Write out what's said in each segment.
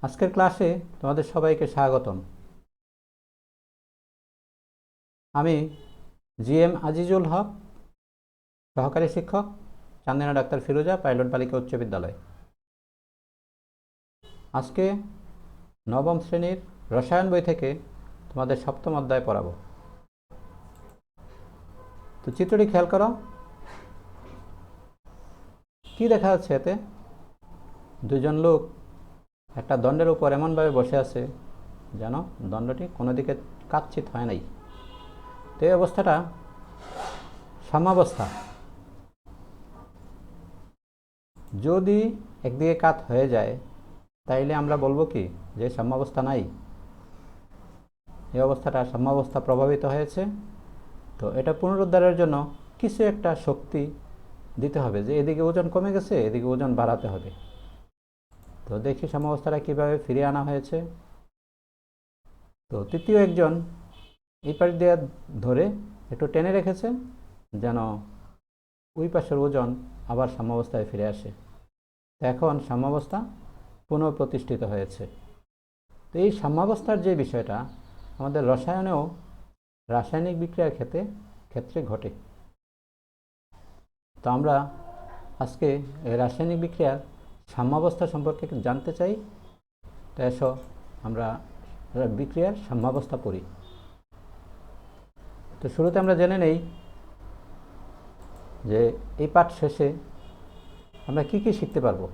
আজকের ক্লাসে তোমাদের সবাইকে স্বাগতম। আমি জিএম আজিজুল হক, সহকারী শিক্ষক, চান্দিনা ডাক্তার ফিরোজা পাইলট বালিকা উচ্চ বিদ্যালয়। আজকে নবম শ্রেণীর রসায়ন বই থেকে তোমাদের সপ্তম অধ্যায় পড়াবো। তো চিত্রটি খেয়াল করো, কি দেখা যাচ্ছে এতে? দুজন লোক একটা দণ্ডের উপর এমনভাবে বসে আছে যেন দণ্ডটি কোনো দিকে কাৎচিৎ হয় নাই। তো এই অবস্থাটা সাম্যাবস্থা। যদি একদিকে কাত হয়ে যায় তাইলে আমরা বলবো কি যে সাম্যাবস্থা নাই? এই অবস্থাটা সাম্যাবস্থা প্রভাবিত হয়েছে। তো এটা পুনরুদ্ধারের জন্য কিছু একটা শক্তি দিতে হবে, যে এদিকে ওজন কমে গেছে, এদিকে ওজন বাড়াতে হবে। তো দেখি সাম্যাবস্থাটা কীভাবে ফিরিয়ে আনা হয়েছে। তো তৃতীয় একজন এই পাশ দিয়ে ধরে একটু টেনে রেখেছে যেন ওই পাশের ওজন আবার সাম্যাবস্থায় ফিরে আসে। তো এখন সাম্যাবস্থা পুনঃপ্রতিষ্ঠিত হয়েছে। তো এই সাম্যাবস্থার যে বিষয়টা আমাদের রসায়নেও রাসায়নিক বিক্রিয়ার ক্ষেত্রে ঘটে। তো আমরা আজকে রাসায়নিক বিক্রিয়ার সাম্যাবস্থা সম্পর্কে জানতে চাই। তো এসো আমরা বিক্রিয়ার সাম্যাবস্থা পড়ি। তো শুরুতে আমরা জেনে নেই যে এই পাঠ শেষে আমরা কি কি শিখতে পারবো।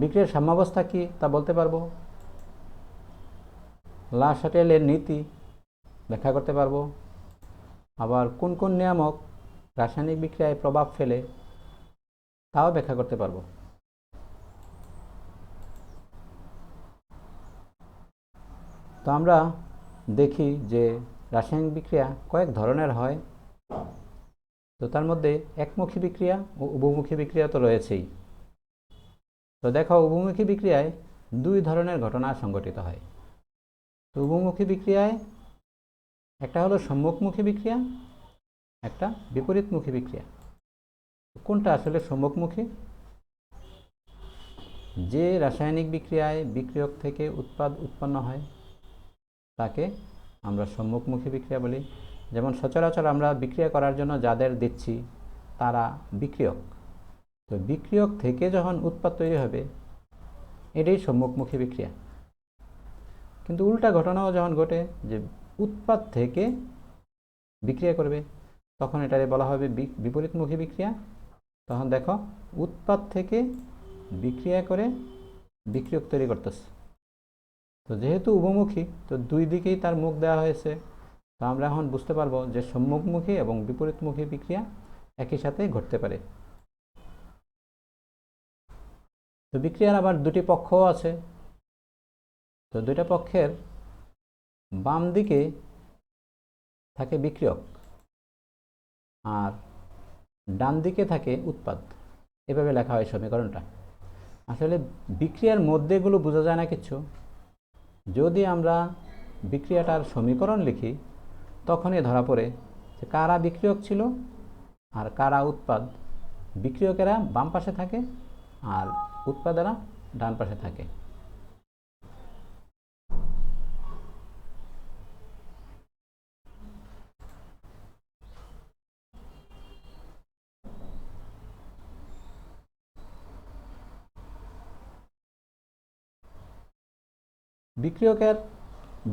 বিক্রিয়ার সাম্যাবস্থা কি তা বলতে পারবো, লা শাটেলের নীতি ব্যাখ্যা করতে পারবো, আবার কোন কোন নিয়ামক রাসায়নিক বিক্রিয়ায় প্রভাব ফেলে তাও ব্যাখ্যা করতে পারবো। তো আমরা দেখি যে রাসায়নিক বিক্রিয়া কয়েক ধরনের হয়। তো তার মধ্যে একমুখী বিক্রিয়া ও উভমুখী বিক্রিয়া তো রয়েছেই। তো দেখো, উভমুখী বিক্রিয়ায় দুই ধরনের ঘটনা সংঘটিত হয়। তো উভমুখী বিক্রিয়ায় একটা হলো সম্মুখমুখী বিক্রিয়া, একটা বিপরীতমুখী বিক্রিয়া। কোনটা আসলে সম্মুখমুখী? যে রাসায়নিক বিক্রিয়ায় বিক্রিয়ক থেকে উৎপাদ উৎপন্ন হয় তাকে আমরা সম্মুখমুখী বিক্রিয়া বলি। যেমন সচরাচর আমরা বিক্রিয়া করার জন্য যাদের দিচ্ছি তারা বিক্রিয়ক। তো বিক্রিয়ক থেকে যখন উৎপাদ তৈরি হবে এটাই সম্মুখমুখী বিক্রিয়া। কিন্তু উল্টা ঘটনাও যখন ঘটে যে উৎপাদ থেকে বিক্রিয়া করবে তখন এটাকে বলা হবে বিপরীতমুখী বিক্রিয়া। তখন দেখো, উৎপাদ থেকে বিক্রিয়া করে বিক্রিয়ক তৈরি করতেছে। তো যেহেতু উভমুখী, তো দুই দিকেই তার মুখ দেওয়া হয়েছে। তো আমরা এখন বুঝতে পারবো যে সম্মুখমুখী এবং বিপরীতমুখী বিক্রিয়া একই সাথে ঘটতে পারে। তো বিক্রিয়ার আবার দুটি পক্ষও আছে। তো দুইটা পক্ষের বাম দিকে থাকে বিক্রিয়ক আর ডান দিকে থাকে উৎপাদ। এভাবে লেখা হয় সমীকরণটা। আসলে বিক্রিয়ার মধ্যে এগুলো বোঝা যায় না কিছু। যদি আমরা বিক্রিয়াটার সমীকরণ লিখি তখনই ধরা পড়ে যে কারা বিক্রিয়ক ছিল আর কারা উৎপাদ। বিক্রিয়কেরা বাম পাশে থাকে আর উৎপাদেরা ডান পাশে থাকে।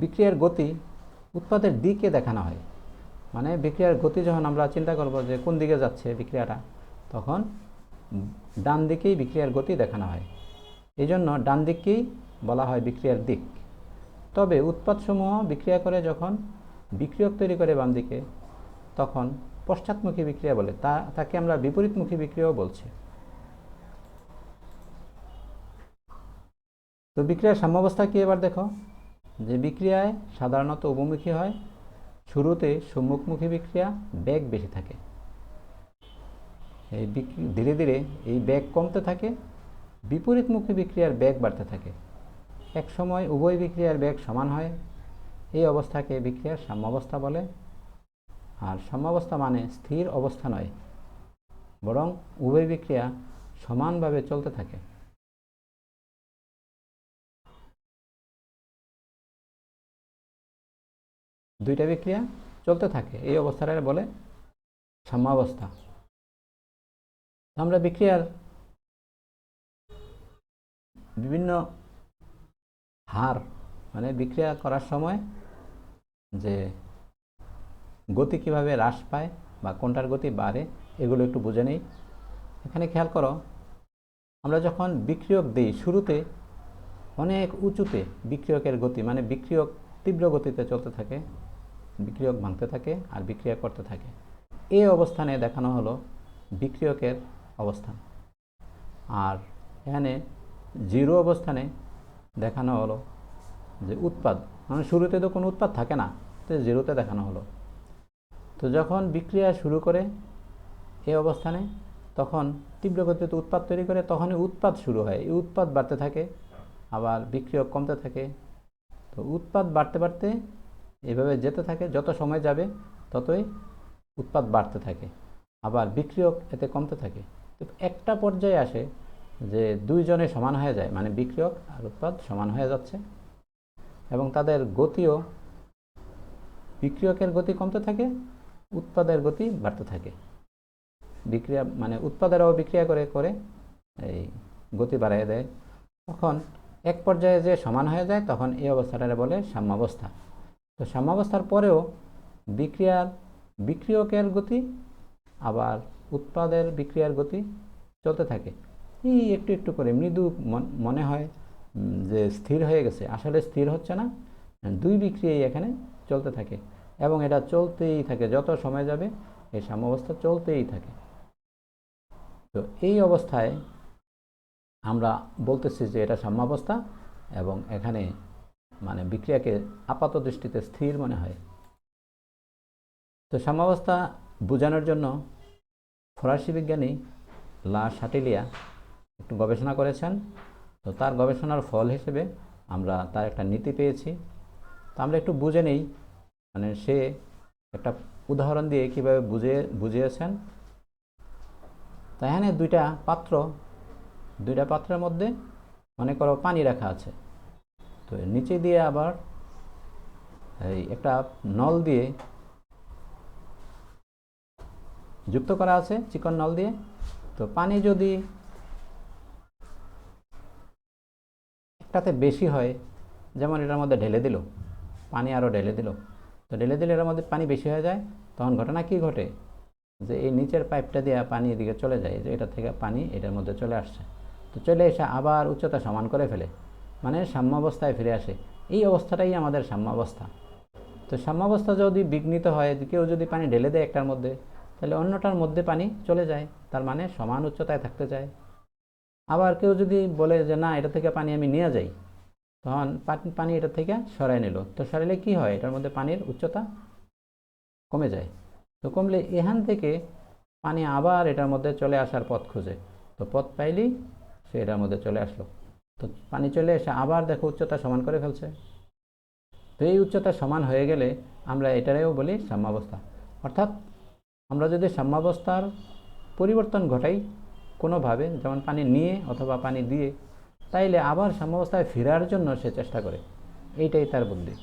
বিক্রিয়ার গতি উৎপাদের দিকে দেখানো হয়। মানে বিক্রিয়ার গতি যখন আমরা চিন্তা করব যে কোন দিকে যাচ্ছে বিক্রিয়াটা, তখন ডান দিকেই বিক্রিয়ার গতি দেখানো হয়। এই জন্য ডান দিককেই বলা হয় বিক্রিয়ার দিক। তবে উৎপাদসমূহ বিক্রিয়া করে যখন বিক্রিয়ক তৈরি করে বাম দিকে, তখন পশ্চাৎমুখী বিক্রিয়া বলে, তাকে আমরা বিপরীতমুখী বিক্রিয়াও বলছি। তো বিক্রিয়ার সাম্যাবস্থা কি এবার দেখো, যে বিক্রিয়ায় সাধারণত উভমুখী হয়। শুরুতে সম্মুখমুখী বিক্রিয়া বেগ বেশি থাকে, এই ধীরে ধীরে এই বেগ কমতে থাকে, বিপরীতমুখী বিক্রিয়ার বেগ বাড়তে থাকে। এক সময় উভয় বিক্রিয়ার বেগ সমান হয়। এই অবস্থাকে বিক্রিয়ার সাম্যাবস্থা বলে। আর সাম্যাবস্থা মানে স্থির অবস্থা নয়, বরং উভয় বিক্রিয়া সমানভাবে চলতে থাকে। দুইটা বিক্রিয়া চলতে থাকে, এই অবস্থাটাকে বলে সাম্যাবস্থা। আমরা বিক্রিয়ার বিভিন্ন হার মানে বিক্রিয়া করার সময় যে গতি কিভাবে হ্রাস পায় বা কোনটার গতি বাড়ে এগুলো একটু বুঝে নেই। এখানে খেয়াল করো, আমরা যখন বিক্রিয়ক দিই শুরুতে অনেক উঁচুতে বিক্রিয়কের গতি মানে বিক্রিয়ক তীব্র গতিতে চলতে থাকে, বিক্রিয়ক ভাঙতে থাকে আর বিক্রিয়া করতে থাকে। এই অবস্থানে দেখানো হলো বিক্রিয়কের অবস্থান, আর এখানে জিরো অবস্থানে দেখানো হলো যে উৎপাদ, মানে শুরুতে তো কোনো উৎপাদ থাকে না, তো জিরোতে দেখানো হলো। তো যখন বিক্রিয়া শুরু করে এই অবস্থানে, তখন তীব্র গতিতে উৎপাদ তৈরি করে, তখনই উৎপাদ শুরু হয়, এই উৎপাদ বাড়তে থাকে, আবার বিক্রিয়ক কমতে থাকে। তো উৎপাদ বাড়তে বাড়তে এভাবে যেতে থাকে, যত সময় যাবে ততই উৎপাদ বাড়তে থাকে, আবার বিক্রিয়ক এতে কমতে থাকে। তো একটা পর্যায়ে আসে যে দুইজনে সমান হয়ে যায়, মানে বিক্রিয়ক আর উৎপাদ সমান হয়ে যাচ্ছে এবং তাদের গতিও, বিক্রিয়কের গতি কমতে থাকে, উৎপাদের গতি বাড়তে থাকে। বিক্রিয়া মানে উৎপাদেরাও বিক্রিয়া করে করে এই গতি বাড়িয়ে দেয়। তখন এক পর্যায়ে যে সমান হয়ে যায়, তখন এই অবস্থাটাকে বলে সাম্যাবস্থা। তো সাম্যাবস্থার পরেও বিক্রিয়কের গতি আবার উৎপাদের বিক্রিয়ার গতি চলতে থাকে। এই একটু একটু করে মৃদু মনে হয় যে স্থির হয়ে গেছে, আসলে স্থির হচ্ছে না, দুই বিক্রিয়াই এখানে চলতে থাকে এবং এটা চলতেই থাকে, যত সময় যাবে এই সাম্যাবস্থা চলতেই থাকে। তো এই অবস্থায় আমরা বলতেছি যে এটা সাম্যাবস্থা এবং এখানে মানে বিক্রিয়াকে আপাত দৃষ্টিতে স্থির মনে হয়। তো সাম্যাবস্থা বোঝানোর জন্য ফরাসি বিজ্ঞানী লা শাটিলিয়া একটু গবেষণা করেছেন। তো তার গবেষণার ফল হিসেবে আমরা তার একটা নীতি পেয়েছি। তো আমরা একটু বুঝে নেই, মানে সে একটা উদাহরণ দিয়ে কীভাবে বুঝিয়েছেন। তো এখানে দুইটা পাত্রের মধ্যে মনে করো পানি রাখা আছে। তো নিচে দিয়ে আবার এই একটা নল দিয়ে যুক্ত করা আছে, চিকন নল দিয়ে। তো পানি যদি একটাতে বেশি হয়, যেমন এটার মধ্যে ঢেলে দিল, পানি আরও ঢেলে দিল, তো ঢেলে দিলে এটার মধ্যে পানি বেশি হয়ে যায়, তখন ঘটনা কি ঘটে যে এই নিচের পাইপটা দিয়ে পানি এদিকে চলে যায়, যে এটা থেকে পানি এটার মধ্যে চলে আসছে, তো চলে এসে আবার উচ্চতা সমান করে ফেলে, মানে সাম্যাবস্থায় ফিরে আসে। এই অবস্থাটাই আমাদের সাম্যাবস্থা। তো সাম্যাবস্থা যদি বিঘ্নিত হয়, কেউ যদি পানি ঢেলে দেয় একটার মধ্যে, তাহলে অন্যটার মধ্যে পানি চলে যায়, তার মানে সমান উচ্চতায় থাকতে চায়। আবার কেউ যদি বলে যে না, এটা থেকে পানি আমি নিয়ে যাই, তখন পানি এটা থেকে সরাই নিল, তো সরাইলে কি হয়, এটার মধ্যে পানির উচ্চতা কমে যায়। তো কমলে এখান থেকে পানি আবার এটার মধ্যে চলে আসার পথ খুঁজে, তো পথ পাইলেই সে এটার মধ্যে চলে আসলো। তো পানি চলে এসে আবার দেখো উচ্চতা সমান করে ফেলছে। তো এই উচ্চতা সমান হয়ে গেলে আমরা এটারেও বলি সাম্যাবস্থা। অর্থাৎ আমরা যদি সাম্যাবস্থার পরিবর্তন ঘটাই কোনোভাবে, যেমন পানি নিয়ে অথবা পানি দিয়ে, তাইলে আবার সাম্যাবস্থায় ফেরার জন্য সে চেষ্টা করে, এইটাই তার বুদ্ধি।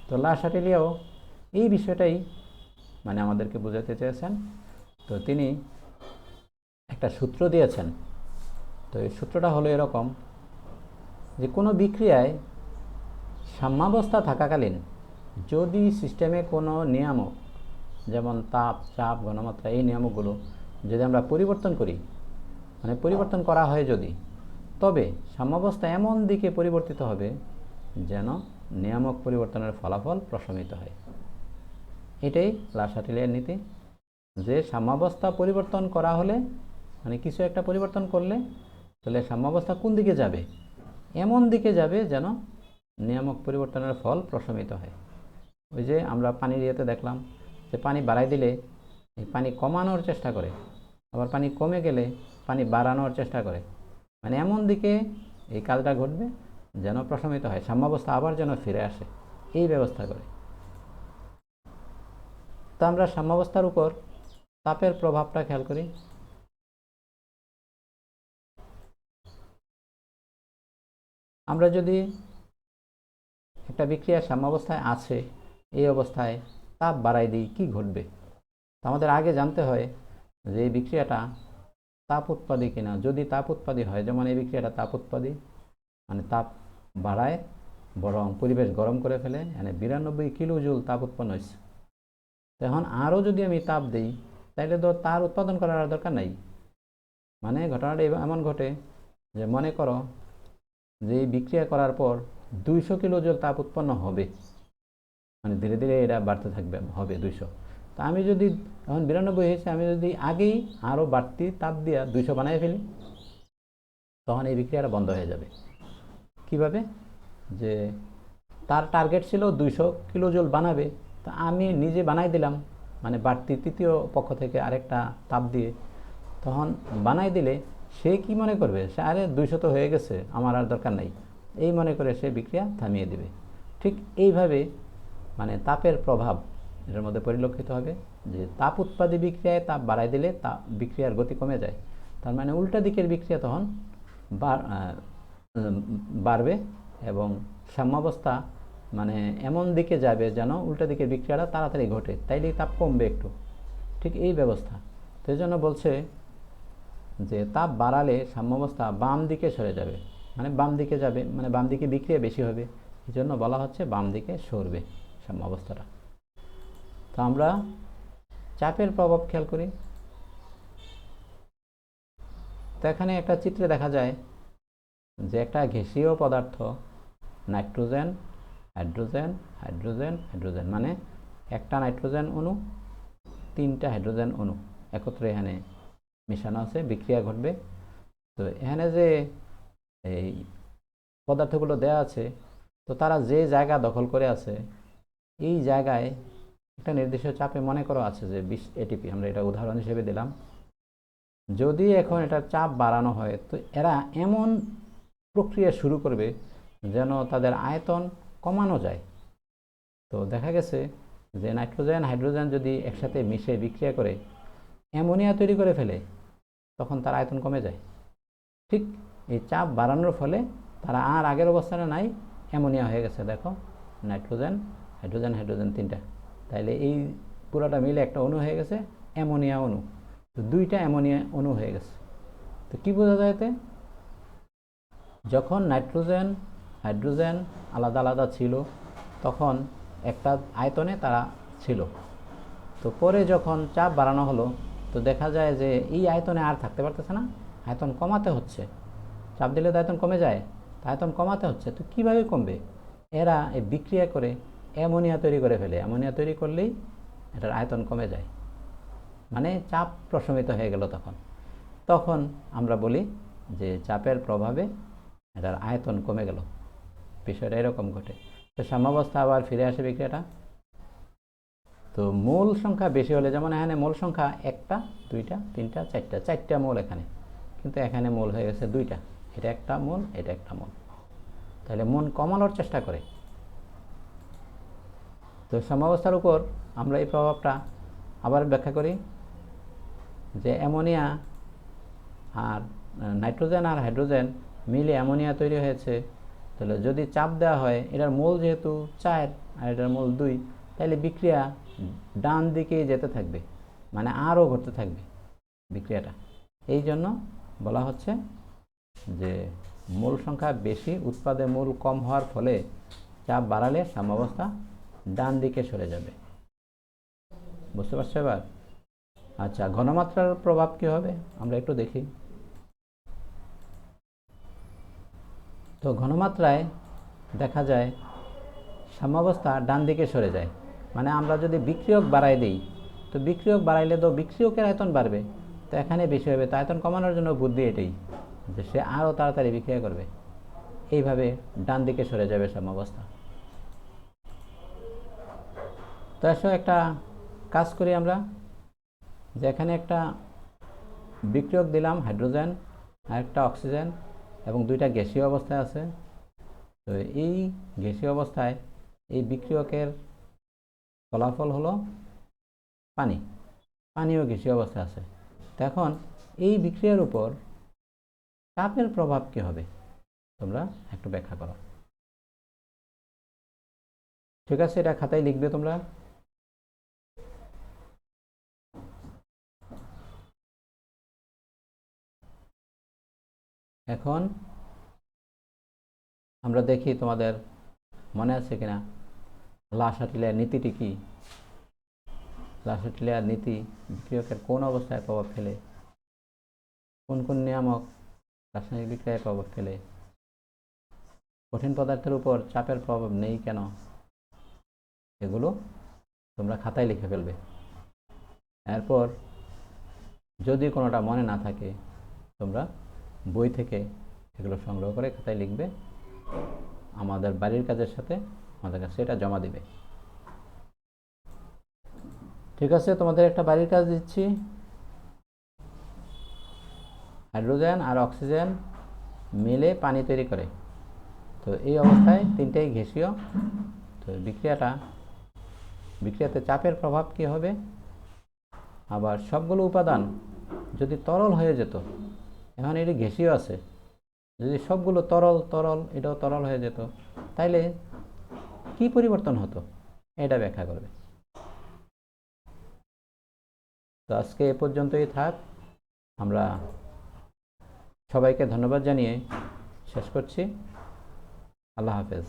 তো লা শাটিলিয়াও এই বিষয়টাই মানে আমাদেরকে বোঝাতে চেয়েছেন। তো তিনি একটা সূত্র দিয়েছেন। তো এই সূত্রটা হলো এরকম যে কোনো বিক্রিয়ায় সাম্যাবস্থা থাকাকালীন যদি সিস্টেমে কোনো নিয়ামক, যেমন তাপ, চাপ, ঘনমাত্রা, এই নিয়ামকগুলো যদি আমরা পরিবর্তন করি, মানে পরিবর্তন করা হয় যদি, তবে সাম্যাবস্থা এমন দিকে পরিবর্তিত হবে যেন নিয়ামক পরিবর্তনের ফলাফল প্রশমিত হয়। এটাই লা শাটিলিয়ার নীতি, যে সাম্যাবস্থা পরিবর্তন করা হলে, মানে কিছু একটা পরিবর্তন করলে, তাহলে সাম্যাবস্থা কোন দিকে যাবে, এমন দিকে যাবে যেন নিয়ামক পরিবর্তনের ফল প্রশমিত হয়। ওই যে আমরা পানির ইয়েতে দেখলাম যে পানি বাড়াই দিলে এই পানি কমানোর চেষ্টা করে, আবার পানি কমে গেলে পানি বাড়ানোর চেষ্টা করে, মানে এমন দিকে এই কাজটা ঘটবে যেন প্রশমিত হয়, সাম্যাবস্থা আবার যেন ফিরে আসে, এই ব্যবস্থা করে। তা আমরা সাম্যাবস্থার উপর তাপের প্রভাবটা খেয়াল করি। আমরা যদি একটা বিক্রিয়া সাম্যাবস্থায় আছে এই অবস্থায় তাপ বাড়াই দিই, কি ঘটবে? তো আমাদের আগে জানতে হয় যে এই বিক্রিয়াটা তাপ উৎপাদী কিনা। যদি তাপ উৎপাদী হয়, যেমন এই বিক্রিয়াটা তাপ উৎপাদী, মানে তাপ বাড়ায় বরং পরিবেশ গরম করে ফেলে, মানে 92 কিলো জুল তাপ উৎপন্ন হয়েছে। এখন আরও যদি আমি তাপ দিই, তাহলে তো তার উৎপাদন করার দরকার নাই। মানে ঘটনাটা এমন ঘটে যে মনে করো যে এই বিক্রিয়া করার পর 200 কিলো জুল তাপ উৎপন্ন হবে, মানে ধীরে ধীরে এটা বাড়তে থাকবে, হবে 200। তো আমি যদি এখন 92 হয়েছে, আমি যদি আগেই আরও বাড়তি তাপ দিয়ে 200 বানিয়ে ফেলি, তখন এই বিক্রিয়াটা বন্ধ হয়ে যাবে। কিভাবে? যে তার টার্গেট ছিল 200 কিলো জুল বানাবে, তা আমি নিজে বানাই দিলাম, মানে বাড়তি তৃতীয় পক্ষ থেকে আরেকটা তাপ দিয়ে। তখন বানাই দিলে সে কি মনে করবে? সে আরে 200 তো হয়ে গেছে, আমার আর দরকার নাই, এই মনে করে সে বিক্রিয়া থামিয়ে দেবে। ঠিক এইভাবে মানে তাপের প্রভাব এর মধ্যে পরিলক্ষিত হবে যে তাপ উৎপাদী বিক্রিয়ায় তাপ বাড়াই দিলে তাপ বিক্রিয়ার গতি কমে যায়। তার মানে উল্টা দিকের বিক্রিয়া তখন বাড়বে এবং সাম্যাবস্থা মানে এমন দিকে যাবে যেন উল্টা দিকের বিক্রিয়াটা তাড়াতাড়ি ঘটে, তাইলেই তাপ কমবে একটু। ঠিক এই ব্যবস্থা। তো এই জন্য বলছে যে তাপ বাড়ালে সাম্যাবস্থা বাম দিকে সরে যাবে, মানে বাম দিকে যাবে, মানে বাম দিকে বিক্রিয়া বেশি হবে, এই জন্য বলা হচ্ছে বাম দিকে সরবে সাম্যাবস্থাটা। তো আমরা চাপের প্রভাব খেয়াল করি। তো এখানে একটা চিত্রে দেখা যায় যে একটা গ্যাসীয় পদার্থ, নাইট্রোজেন হাইড্রোজেন হাইড্রোজেন হাইড্রোজেন, মানে একটা নাইট্রোজেন অণু 3টা হাইড্রোজেন অণু একত্রে এখানে মেশানো আছে, বিক্রিয়া ঘটবে। তো এখানে যে এই পদার্থগুলো দেয়া আছে, তো তারা যে জায়গা দখল করে আছে, এই জায়গায় একটা নির্দিষ্ট চাপে মনে করো আছে যে 20 ATP, আমরা এটা উদাহরণ হিসেবে দিলাম। যদি এখন এটার চাপ বাড়ানো হয়, তো এরা এমন প্রক্রিয়া শুরু করবে যেন তাদের আয়তন কমানো যায়। তো দেখা গেছে যে নাইট্রোজেন হাইড্রোজেন যদি একসাথে মিশে বিক্রিয়া করে অ্যামোনিয়া তৈরি করে ফেলে, তখন তার আয়তন কমে যায়। ঠিক এই চাপ বাড়ানোর ফলে তারা আর আগের অবস্থানে নাই, অ্যামোনিয়া হয়ে গেছে। দেখো নাইট্রোজেন হাইড্রোজেন হাইড্রোজেন 3টা, তাইলে এই পুরোটা মিলে একটা অণু হয়ে গেছে অ্যামোনিয়া অণু। তো 2টা অ্যামোনিয়া অণু হয়ে গেছে। তো কী বোঝা যায় এতে? যখন নাইট্রোজেন হাইড্রোজেন আলাদা আলাদা ছিল, তখন একটা আয়তনে তারা ছিল। তো পরে যখন চাপ বাড়ানো হলো, তো দেখা যায় যে এই আয়তনে আর থাকতে পারতেছে না, আয়তন কমাতে হচ্ছে। চাপ দিলে তো আয়তন কমে যায়, আয়তন কমাতে হচ্ছে। তো কীভাবে কমবে? এরা এই বিক্রিয়া করে অ্যামোনিয়া তৈরি করে ফেলে, অ্যামোনিয়া তৈরি করলেই এটার আয়তন কমে যায়, মানে চাপ প্রশমিত হয়ে গেল। তখন তখন আমরা বলি যে চাপের প্রভাবে এটার আয়তন কমে গেল। বিষয়টা এরকম ঘটে। তো সাম্যাবস্থা আবার ফিরে আসে বিক্রিয়াটা। তো মোল সংখ্যা বেশি হলে, যেমন এখানে মোল সংখ্যা 1টা 2টা 3টা 4টা, 4টা মোল এখানে, কিন্তু এখানে মোল হয়ে গেছে 2টা, এটা একটা মোল, এটা একটা মোল। তাহলে মন কমানোর চেষ্টা করে। তো সাম্যাবস্থার উপর আমরা এই প্রভাবটা আবার ব্যাখ্যা করি যে অ্যামোনিয়া আর নাইট্রোজেন আর হাইড্রোজেন মিলে অ্যামোনিয়া তৈরি হয়েছে। তাহলে যদি চাপ দেওয়া হয়, এটার মোল যেহেতু 4 আর এটার মোল 2, তাহলে বিক্রিয়া ডান দিকেই যেতে থাকবে, মানে আরও ঘটতে থাকবে বিক্রিয়াটা। এই জন্য বলা হচ্ছে যে মোল সংখ্যা বেশি, উৎপাদে মোল কম হওয়ার ফলে চাপ বাড়ালে সাম্যাবস্থা ডান দিকে সরে যাবে। বুঝতে পারছো এবার? আচ্ছা, ঘনমাত্রার প্রভাব কী হবে আমরা একটু দেখি। তো ঘনমাত্রায় দেখা যায় সাম্যাবস্থা ডান দিকে সরে যায়, মানে আমরা যদি বিক্রিয়ক বাড়াই দিই, তো বিক্রিয়ক বাড়াইলে তো বিক্রিয়কের আয়তন বাড়বে, তো এখানে বেশি হবে। তো আয়তন কমানোর জন্য বুদ্ধি এটাই যে সে আরও তাড়াতাড়ি বিক্রিয়া করবে, এইভাবে ডান দিকে সরে যাবে সাম্যাবস্থা। তো আসলে একটা কাজ করি আমরা, যে এখানে একটা বিক্রিয়ক দিলাম হাইড্রোজেন আর একটা অক্সিজেন এবং 2টা গ্যাসীয় অবস্থায় আছে। তো এই গ্যাসীয় অবস্থায় এই বিক্রিয়কের ফলাফল হলো পানি, পানিও গ্যাসীয় অবস্থায় আছে। তো এখন এই বিক্রিয়ার উপর চাপের প্রভাব কী হবে তোমরা একটু ব্যাখ্যা করো। ঠিক আছে, এটা খাতায় লিখবে তোমরা। এখন আমরা দেখি তোমাদের মনে আছে কিনা লা-শাটিলের নীতিটি কি। লা-শাটিলের নীতি বিক্রিয়কের কোন অবস্থায় প্রভাব ফেলে, কোন কোন নিয়ামক রাসায়নিক বিক্রিয়ায় প্রভাব ফেলে, কঠিন পদার্থের উপর চাপের প্রভাব নেই কেন, এগুলো তোমরা খাতায় লিখে ফেলবে। এরপর যদি কোনোটা মনে না থাকে তোমরা বই থেকে এগুলো সংগ্রহ করে খাতায় লিখবে, আমাদের বাড়ির কাজের সাথে আমাদের কাছে এটা জমা দিবে। ঠিক আছে, তোমাদের একটা বাড়ির কাজ দিচ্ছি। হাইড্রোজেন আর অক্সিজেন মিলে পানি তৈরি করে। তো এই অবস্থায় তিনটেই গ্যাসীয়। তো বিক্রিয়াতে চাপের প্রভাব কি হবে, আবার সবগুলো উপাদান যদি তরল হয়ে যেত, এখন এটি গ্যাসীয় আছে, যদি সবগুলো তরল এটাও তরল হয়ে যেত, তাইলে কি পরিবর্তন হতো এটা ব্যাখ্যা করবে। তো আজকে এ পর্যন্তই থাক। আমরা সবাইকে ধন্যবাদ জানিয়ে শেষ করছি। আল্লাহ হাফেজ।